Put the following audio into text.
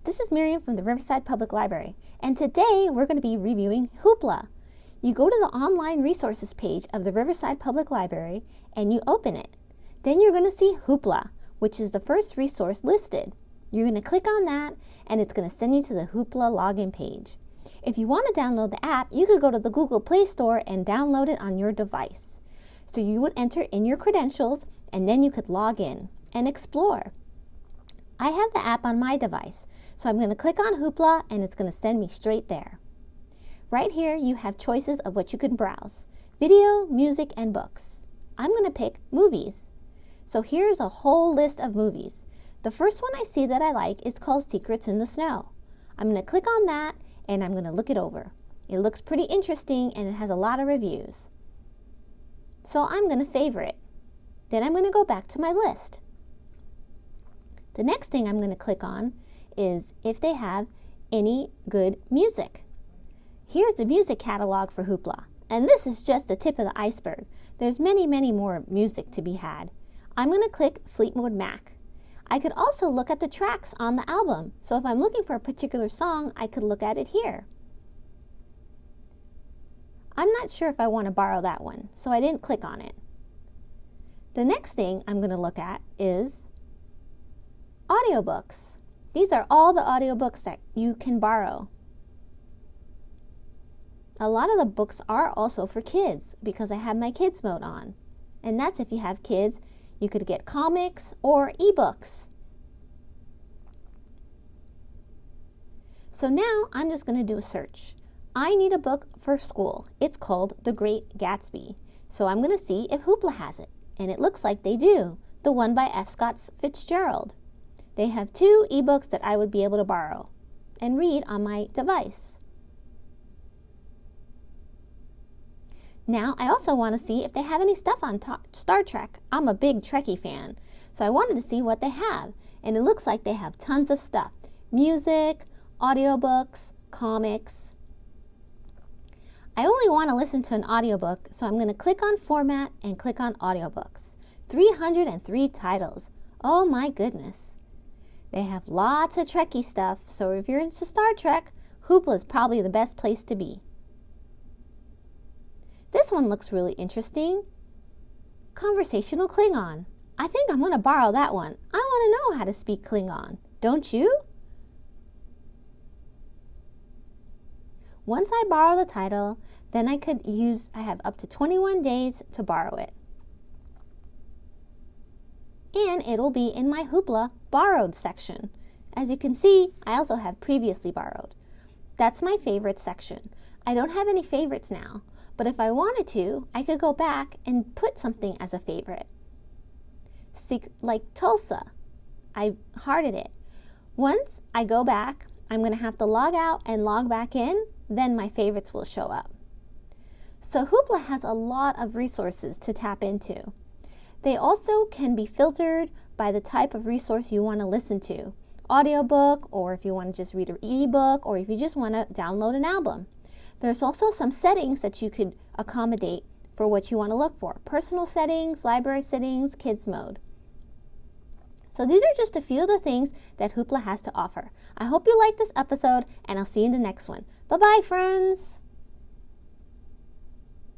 This is Miriam from the Riverside Public Library, and today we're going to be reviewing Hoopla. You go to the online resources page of the Riverside Public Library and you open it. Then you're going to see Hoopla, which is the first resource listed. You're going to click on that and it's going to send you to the Hoopla login page. If you want to download the app, you could go to the Google Play Store and download it on your device. So you would enter in your credentials and then you could log in and explore. I have the app on my device, so I'm going to click on Hoopla and it's going to send me straight there. Right here you have choices of what you can browse: video, music, and books. I'm going to pick movies. So here's a whole list of movies. The first one I see that I like is called Secrets in the Snow. I'm going to click on that and I'm going to look it over. It looks pretty interesting and it has a lot of reviews. So I'm going to favorite it. Then I'm going to go back to my list. The next thing I'm going to click on is if they have any good music. Here's the music catalog for Hoopla, and this is just the tip of the iceberg. There's many more music to be had. I'm going to click Fleetwood Mac. I could also look at the tracks on the album, so if I'm looking for a particular song, I could look at it here. I'm not sure if I want to borrow that one, so I didn't click on it. The next thing I'm going to look at is audiobooks. These are all the audiobooks that you can borrow. A lot of the books are also for kids because I have my kids mode on. And that's if you have kids, you could get comics or ebooks. So now I'm just going to do a search. I need a book for school. It's called The Great Gatsby. So I'm going to see if Hoopla has it. And it looks like they do. The one by F. Scott Fitzgerald. They have 2 ebooks that I would be able to borrow and read on my device. Now, I also want to see if they have any stuff on Star Trek. I'm a big Trekkie fan, so I wanted to see what they have. And it looks like they have tons of stuff. Music, audiobooks, comics. I only want to listen to an audiobook, so I'm going to click on Format and click on Audiobooks. 303 titles. Oh my goodness. They have lots of Trekkie stuff, so if you're into Star Trek, Hoopla is probably the best place to be. This one looks really interesting. Conversational Klingon. I think I'm going to borrow that one. I want to know how to speak Klingon. Don't you? Once I borrow the title, then I have up to 21 days to borrow it. And it'll be in my Hoopla borrowed section. As you can see, I also have previously borrowed. That's my favorite section. I don't have any favorites now, but if I wanted to, I could go back and put something as a favorite. Like Tulsa, I hearted it. Once I go back, I'm going to have to log out and log back in, then my favorites will show up. So Hoopla has a lot of resources to tap into. They also can be filtered by the type of resource you want to listen to. Audiobook, or if you want to just read an ebook, or if you just want to download an album. There's also some settings that you could accommodate for what you want to look for. Personal settings, library settings, kids mode. So these are just a few of the things that Hoopla has to offer. I hope you liked this episode, and I'll see you in the next one. Bye-bye, friends!